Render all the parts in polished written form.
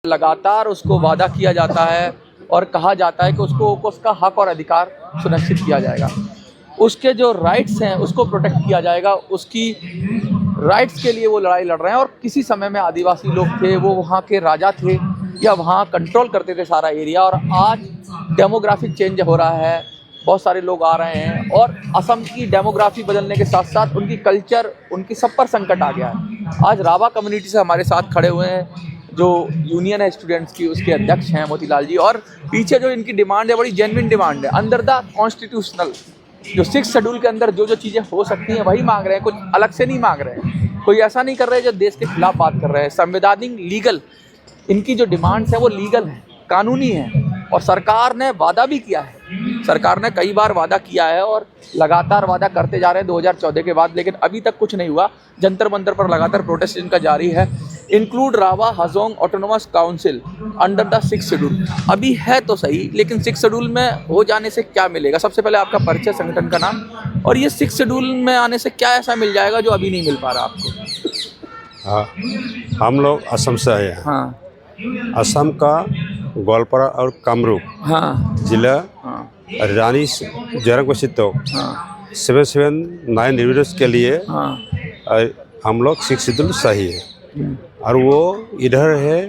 लगातार उसको वादा किया जाता है और कहा जाता है कि उसको उसका हक और अधिकार सुनिश्चित किया जाएगा, उसके जो राइट्स हैं उसको प्रोटेक्ट किया जाएगा, उसकी राइट्स के लिए वो लड़ाई लड़ रहे हैं। और किसी समय में आदिवासी लोग थे, वो वहाँ के राजा थे या वहाँ कंट्रोल करते थे सारा एरिया, और आज डेमोग्राफिक चेंज हो रहा है, बहुत सारे लोग आ रहे हैं और असम की डेमोग्राफी बदलने के साथ साथ उनकी कल्चर, उनकी सब पर संकट आ गया है। आज राभा कम्युनिटी से हमारे साथ खड़े हुए हैं जो यूनियन है स्टूडेंट्स की, उसके अध्यक्ष हैं मोतीलाल जी, और पीछे जो इनकी डिमांड है बड़ी जेन्युइन डिमांड है। अंडर द कॉन्स्टिट्यूशनल जो 6 शेड्यूल के अंदर जो चीज़ें हो सकती हैं वही मांग रहे हैं, कुछ अलग से नहीं मांग रहे हैं, कोई ऐसा नहीं कर रहे हैं जो देश के खिलाफ बात कर रहे हैं। संवैधानिक लीगल इनकी जो डिमांड्स है वो लीगल है, कानूनी है, और सरकार ने वादा भी किया है, सरकार ने कई बार वादा किया है और लगातार वादा करते जा रहे हैं 2014 के बाद, लेकिन अभी तक कुछ नहीं हुआ। जंतर मंतर पर लगातार प्रोटेस्ट इनका जारी है। Include Rabha Hajong autonomous council under the 6 schedule अभी है तो सही, लेकिन 6 शेड्यूल में हो जाने से क्या मिलेगा? सबसे पहले आपका परिचय, संगठन का नाम, और ये 6 शेड्यूल में आने से क्या ऐसा मिल जाएगा जो अभी नहीं मिल पा रहा आपको? हाँ, हम लोग असम से आए हैं। हाँ, असम का गोलपारा और कामरूप जिला रानी जरंग तो 779 इंडिविजुअल्स के लिए हम लोग 6 शेड्यूल सही है। और वो इधर है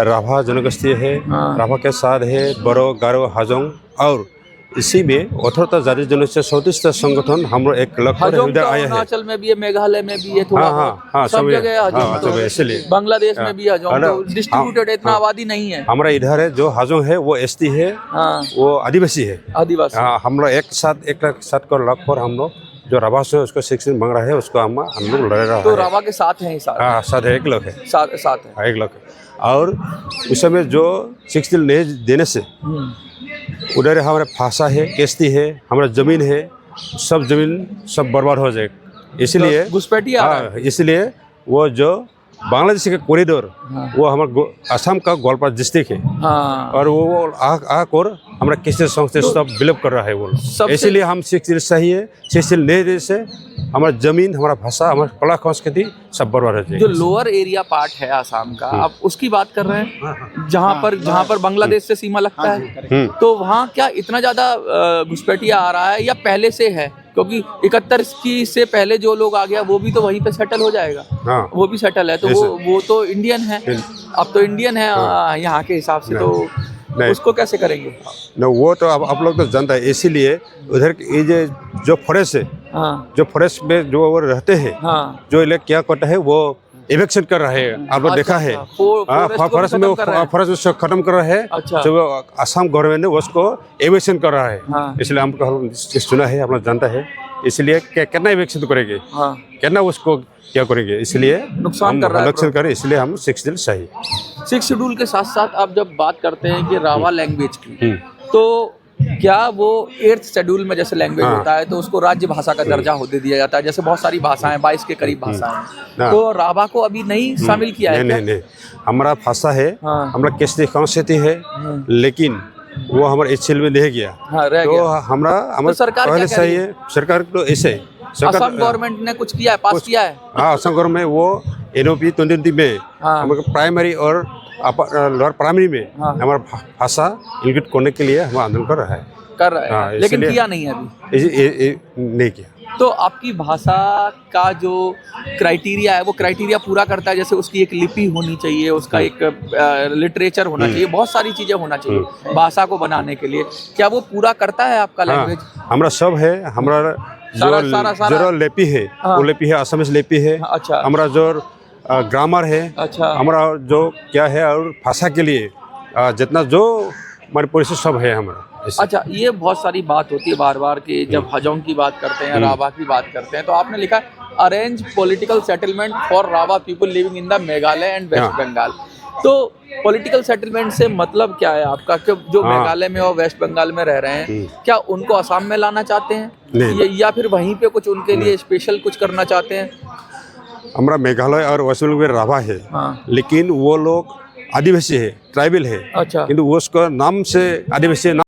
राभा जनगोष्ठी है, राभा के साथ है बोरो, गारो, हाजोंग, और इसी में 18 जाति जनजातीय 34 संगठन हम लोग एक लक्ष्य इधर आए हैं। अरुणाचल में भी है, मेघालय में भी है, थोड़ा हाँ, सब जगह हाजोंग, तो इसलिए बांग्लादेश में भी हाजोंग, तो डिस्ट्रीब्यूटेड इतना आबादी नहीं है। हमारा इधर है जो हाजोंग है वो एसटी है, वो आदिवासी है, आदिवासी। हम लोग एक साथ कर लक्ष्य, हम लोग जो राभा से उसको 6 मांग रहा है उसको हम लोग लड़ रहा है। तो राभा के साथ हैं, साथ है, एक लोग है, साथ है, एक लोग है। और उस समय जो 6 नहीं देने से उधर हमारे भाषा है, केस्ती है, हमारा जमीन है, सब जमीन सब बर्बाद हो जाएगा। इसलिए घुसपैठिया, इसलिए वो जो बांग्लादेश का कॉरिडोर वो हमारा असम का गोलपारा डिस्ट्रिक्ट है, और वो आकर हमारा किसी संस्था सब बिलीव कर रहा है वो लोग। इसीलिए हम 6 सही है, 6 नहीं देने से हमारा जमीन, हमारा भाषा, हमारा कला संस्कृति सब बर्बाद हो जाएगी। जो लोअर एरिया पार्ट है आसाम का, आप उसकी बात कर रहे हैं, जहाँ पर बांग्लादेश से सीमा लगता है, तो वहाँ क्या इतना ज्यादा घुसपैठिया आ रहा है या पहले से है? क्योंकि 71 की से पहले जो लोग आ गया वो भी तो वहीं पे सेटल हो जाएगा, वो भी सेटल है, तो वो तो इंडियन है, अब तो इंडियन है यहाँ के हिसाब से, तो उसको कैसे करेंगे? वो तो अब आप लोग तो जानता है। इसीलिए उधर ये जो फॉरेस्ट है, जो फॉरेस्ट में जो वो रहते हैं, जो लोग क्या करता है वो इवेक्शन कर रहा है, आप लोग देखा है, फॉरेस्ट में खत्म कर रहा है, जो असम गवर्नमेंट ने उसको इवेक्शन कर रहा है। इसलिए हमको सुना है, आप लोग जानता है, इसलिए कितना इवेक्शन करेंगे, कितना उसको क्या करेंगे, इसलिए नुकसान कर रहा है, करें, इसलिए हम 6 शेड्यूल सही। 6 शेड्यूल के साथ साथ आप जब बात करते हैं कि राभा लैंग्वेज की, तो क्या वो 8th शेड्यूल में जैसे लैंग्वेज होता है तो उसको राज्य भाषा का दर्जा दे दिया जाता है? जैसे बहुत सारी भाषाएं, 22 के करीब भाषाएं, तो राभा को अभी नहीं शामिल किया है? नहीं, हमारा भाषा है, हमारा केस्टी संस्कृति है, लेकिन वो हमारे HCL में नहीं गया, तो हमारा सरकार पहले सही है। सरकार तो ऐसे असम गवर्नमेंट ने कुछ किया है, पास किया है। असम गवर्नमेंट वो NOP 2020 में प्राइमरी और लोअर प्राइमरी में हमारा भाषा इंक्लूड करने के लिए हम आंदोलन कर रहा है, लेकिन किया नहीं है अभी, नहीं किया। तो आपकी भाषा का जो क्राइटेरिया है वो क्राइटेरिया पूरा करता है? जैसे उसकी एक लिपि होनी चाहिए, उसका एक लिटरेचर होना चाहिए, बहुत सारी चीजें होना चाहिए भाषा को बनाने के लिए, क्या वो पूरा करता है आपका लैंग्वेज? हमारा सब है, हमारा जो लिपि है वो लिपि है, असमिस लिपि है, हमारा जो ग्रामर है, हमारा जो क्या है, और भाषा के लिए जितना जो हमारे परिचय सब है हमारा। अच्छा, ये बहुत सारी बात होती है बार बार कि जब हाजोंग की बात करते हैं, राभा की बात करते हैं, तो आपने लिखा arrange political settlement for Rabha people living in the Meghalaya and West Bengal. तो पॉलिटिकल सेटलमेंट से मतलब क्या है आपका? कि जो मेघालय में और वेस्ट बंगाल में रह रहे हैं, क्या उनको असम में लाना चाहते हैं, या फिर वहीं पे कुछ उनके लिए स्पेशल कुछ करना चाहते हैं? हमारा मेघालय और वेस्ट बंगाल में राभा है, लेकिन वो लोग आदिवासी है, ट्राइबल है, किंतु उसका नाम से आदिवासी